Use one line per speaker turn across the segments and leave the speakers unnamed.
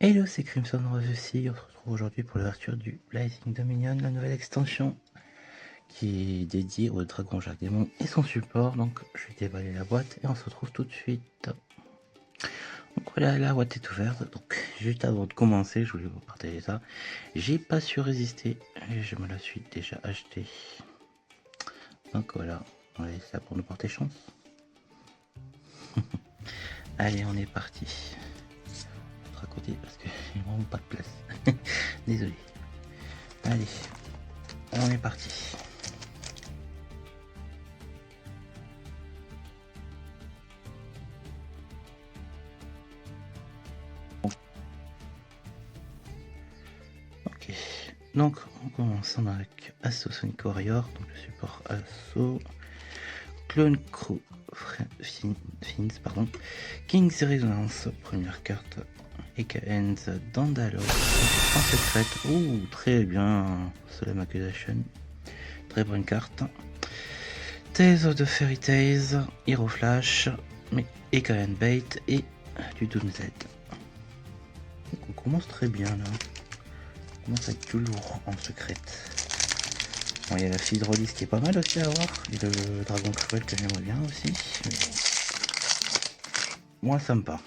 Hello, c'est Crimson Rose aussi. On se retrouve aujourd'hui pour l'ouverture du Blazing Dominion, la nouvelle extension qui est dédiée au dragon Jacques Démon et son support. Donc, je vais déballer la boîte et on se retrouve tout de suite. Donc voilà, la boîte est ouverte. Donc, juste avant de commencer, je voulais vous partager ça. J'ai pas su résister et je me la suis déjà acheté. Donc voilà, on va laisser ça pour nous porter chance. Allez, on est parti. À côté parce que j'ai vraiment pas de place. Désolé. Allez, on est parti. Ok, donc on commence avec Assaut Sonic Warrior, donc le support Assaut, Clone Crew Fins, pardon, King's Resonance, première carte, EKN's Dandalo, en secrète, ouh très bien, Solemn Accusation, très bonne carte, Tales of the Fairy Tales, Hero Flash, EKN Bait et du Doomsday. Donc on commence très bien là. On commence avec du lourd en secrète. Bon, il y a la Fidrolis qui est pas mal aussi à avoir. Et le dragon cruel que j'aimerais bien aussi. Mais moi, ça me part.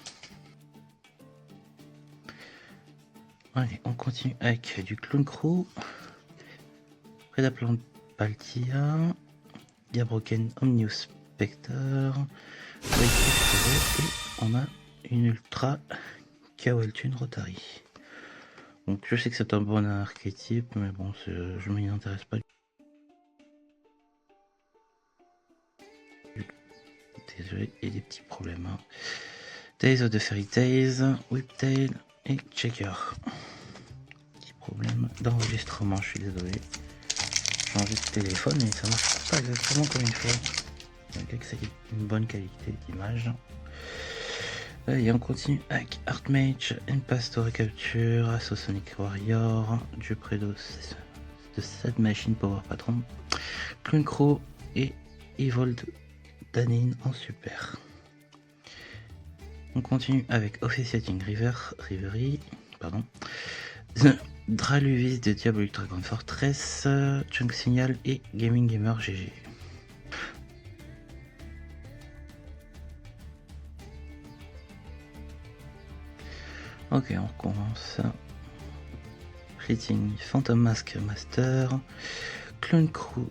Allez, on continue avec du Clone Crew. Predaplant Paltia. Diabroken Omnius Spectre. Et on a une Ultra Kaweltune Rotary. Donc je sais que c'est un bon archétype, mais bon, je m'y intéresse pas. Désolé, il y a des petits problèmes. Tales of the Fairy Tales, Whiptail et Checker. Petit problème d'enregistrement, je suis désolé. J'ai changé de téléphone et ça marche pas exactement comme il faut. Malgré c'est une bonne qualité d'image. Et on continue avec Artmage, Impasto Recapture, Assaut Sonic Warrior, Jupredo de Sad Machine Power Patron, Clone Crow et Evold Danin en super. On continue avec Officiating Reverie, pardon, Draluvis de Diabolic Dragon Fortress, Chunk Signal et Gaming Gamer GG. Ok, on recommence. Fleeting Phantom Mask Master, Clone Crew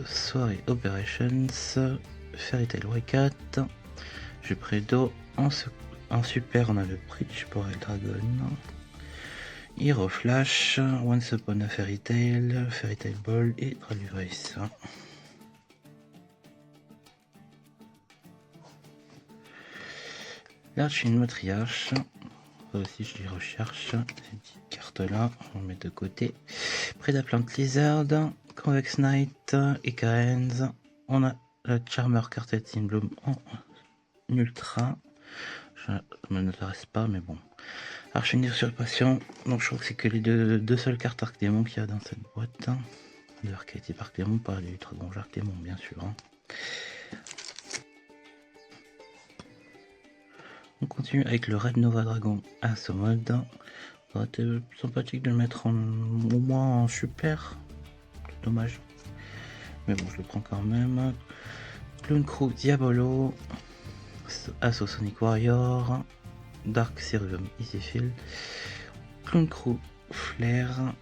Soirée Operations, Fairy Tail Wakat, Jupredo en super, on a le Preach pour El Dragon, Hero Flash, Once Upon a Fairy Tail Ball et Draluvis. L'Archine Matriarche, ça aussi je les recherche, ces petites cartes là, on met de côté. Predaplant Lizard, Convex Knight, EKNs, on a la Charmer Quartet in Bloom en ultra, je ne m'intéresse pas mais bon. Archine d'Usurpation, donc je trouve que c'est que les deux seules cartes Arc Démon qu'il y a dans cette boîte. De l'archétype Arc Démon, pas du Dragon Arc Démon bien sûr. On continue avec le Red Nova Dragon Assaut Mode. Ça aurait été sympathique de le mettre au moins en super. C'est dommage. Mais bon, je le prends quand même. Clone Crew Diabolo. Assaut Sonic Warrior. Dark Ceruleum Easyfield. Clone Crew Flare.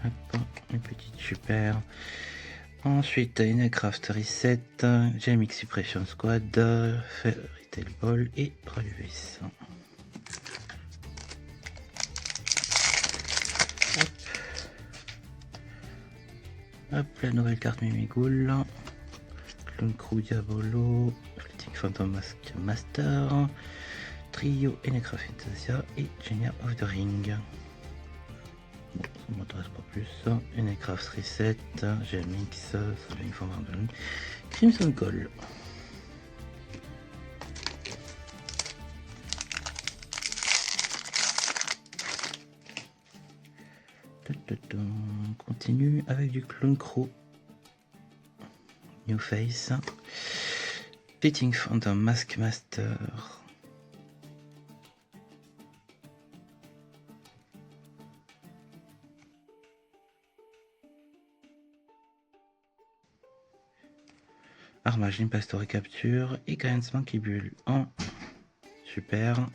Hop, une petite super. Ensuite, Inecraft Reset, GMX Suppression Squad, Fairy Tail Ball et Draluvis. Hop, la nouvelle carte Mimigoul, Clone Crew Diabolo, Fleeting Phantom Mask Master, Trio Inecraft Fantasia et Genia of the Ring. Bon, ça m'intéresse pas plus. Inecraft Reset, GMX, Saving for Vandal, Crimson Call. On continue avec du Clone Crew. New Face. Fleeting Phantom Mask Master. Armage, Impastor et Capture. Et Carence Mankibule en super.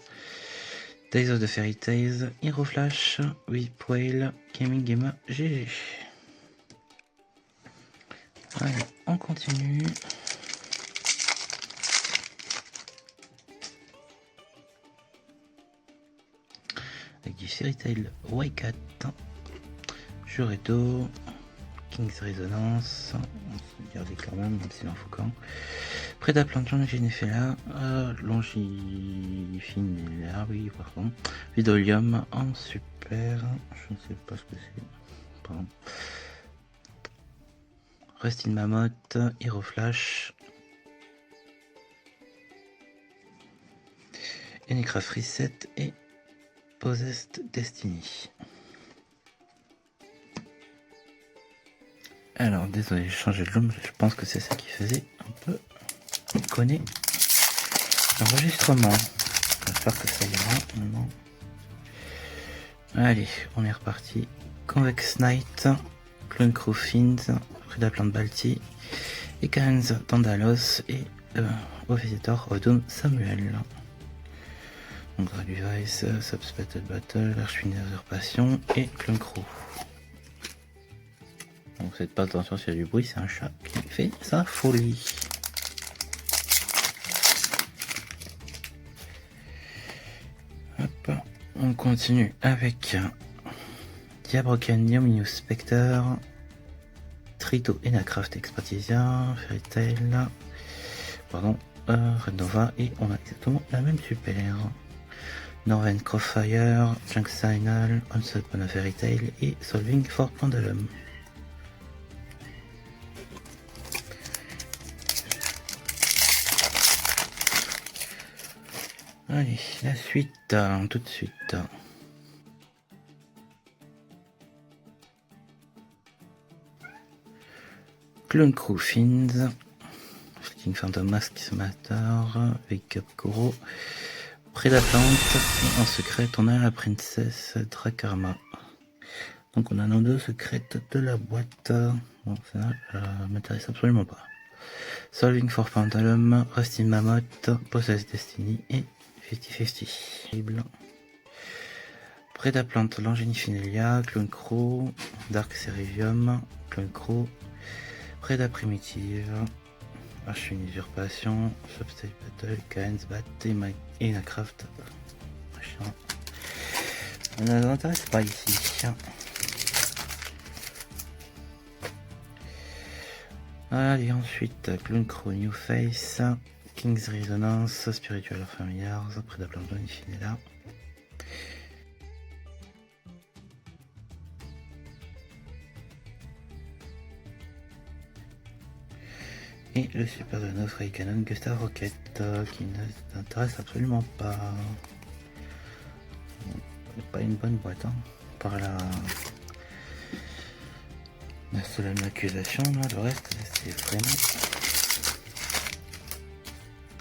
Days of the Fairy Tales, Hero Flash, Whip Whale, Gaming Gamer, GG. Allez, on continue. Avec du Fairy Tail Y4, Jureto, King's Resonance, on se garder quand même s'il en faut quand. Prédaplante, Longifine, Longifine, oui, pardon. Vidolium en super, je ne sais pas ce que c'est, pardon. Rustin Mammoth, Hero Flash, Unicraft Reset et Possessed Destiny. Alors désolé, j'ai changé de l'homme, je pense que c'est ça qui faisait un peu déconner l'enregistrement. J'espère que ça ira maintenant. Allez, on est reparti. Convex Knight, Clone Crew Fins, Prédaplante Balti, et Carence Dandalos et Officiator Odom Samuel. Donc Device, Subspected Battle, Archfiend Usurpation et Clone Crew. Donc faites pas attention s'il y a du bruit, c'est un chat qui fait sa folie. Hop, on continue avec Diabroken, Yominous Spectre, Trito, Enacraft, Expatisia, Fairy Tail, pardon, Red Nova, et on a exactement la même super. Northern Crossfire, Junk Signal, Onslaught Pana Fairy Tail et Solving for Pendulum. Allez, la suite, tout de suite. Clone Crew Fins, Fleeting Phantom Mask Matter, Wake Up Kuro, Prédaplante, et en secret on a la princesse Drakarma. Donc on a nos deux secrètes de la boîte. Bon, ça m'intéresse absolument pas. Solving for Pendulum, Rusty Mammoth, Possessed Destiny et 50-50. Prédaplante, Langinifinelia, Clone Crew, Dark Cerivium, Clone Crew, Préda Primitive, Archune Usurpation, Substate Battle, Carence Bat et Enacraft. Ça ne nous intéresse pas ici. Allez, ensuite, Clone Crew New Face, King's Resonance, Spiritual Familiars, Prédaplante Langinifinelia. Et le super de notre Canon Gustav Rocket qui ne t'intéresse absolument pas. C'est pas une bonne boîte, hein. Par la seule accusation, là, le reste c'est vraiment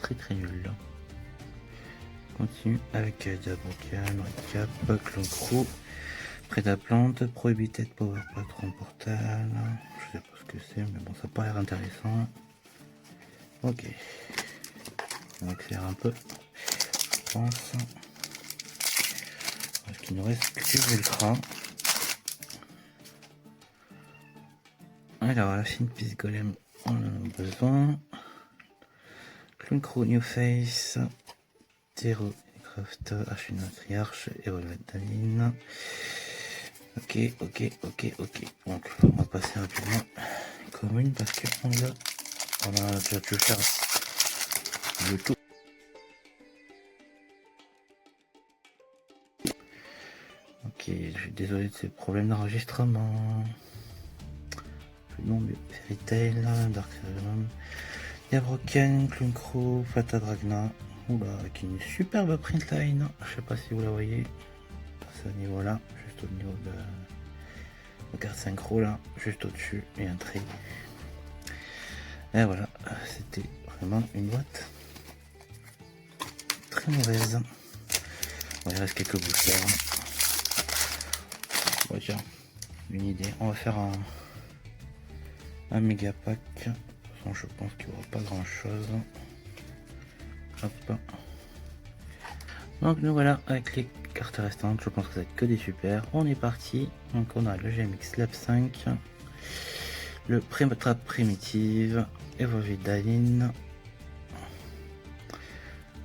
très nul. On continue avec Diabroken, Recap, Clone Crew, Prédaplante, Prohibited Power Patron Portal. Je sais pas ce que c'est, mais bon, ça a pas l'air intéressant. Ok, on va accélérer un peu, je pense, parce qu'il nous reste que Ultra. Alors, la fine piste golem, on en a besoin. Clone Crew New Face, Zero Craft, Archune Matriarche, Evolved Daline. Ok. Donc, on va passer rapidement commune parce qu'on a déjà pu faire le tout. Ok, je suis désolé de ces problèmes d'enregistrement. Non, Fairy Tail, Dark Salon, Diabroken, Clone Crew, Fata Dragna, oula, avec une superbe printline. Je sais pas si vous la voyez, à ce niveau là, juste au niveau de la carte synchro là, juste au dessus, et un trait. Et voilà, c'était vraiment une boîte très mauvaise. Bon, il reste quelques boosters. Bon, tiens, une idée, on va faire un méga pack Donc je pense qu'il n'y aura pas grand chose. Hop. Donc nous voilà avec les cartes restantes, je pense que ça va être que des super. On est parti, donc on a le GMX Lab 5, le Trap Primitive, Evovidalin,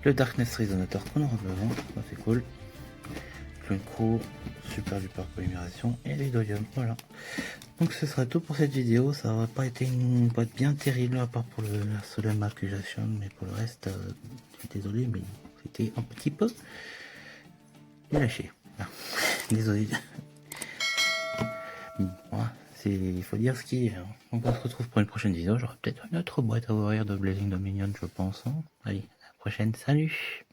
le Darkness Resonator qu'on aura besoin, ça c'est cool. Clone Crew, super duper polymération et l'Idolium, voilà. Donc ce sera tout pour cette vidéo, ça va pas été une boîte bien terrible à part pour la Solemn Accusation, mais pour le reste, je suis désolé, mais c'était un petit peu lâché. Ah, désolé. Voilà, il faut dire ce qui est. Donc on se retrouve pour une prochaine vidéo, j'aurai peut-être une autre boîte à ouvrir de Blazing Dominion, je pense. Allez, à la prochaine, salut!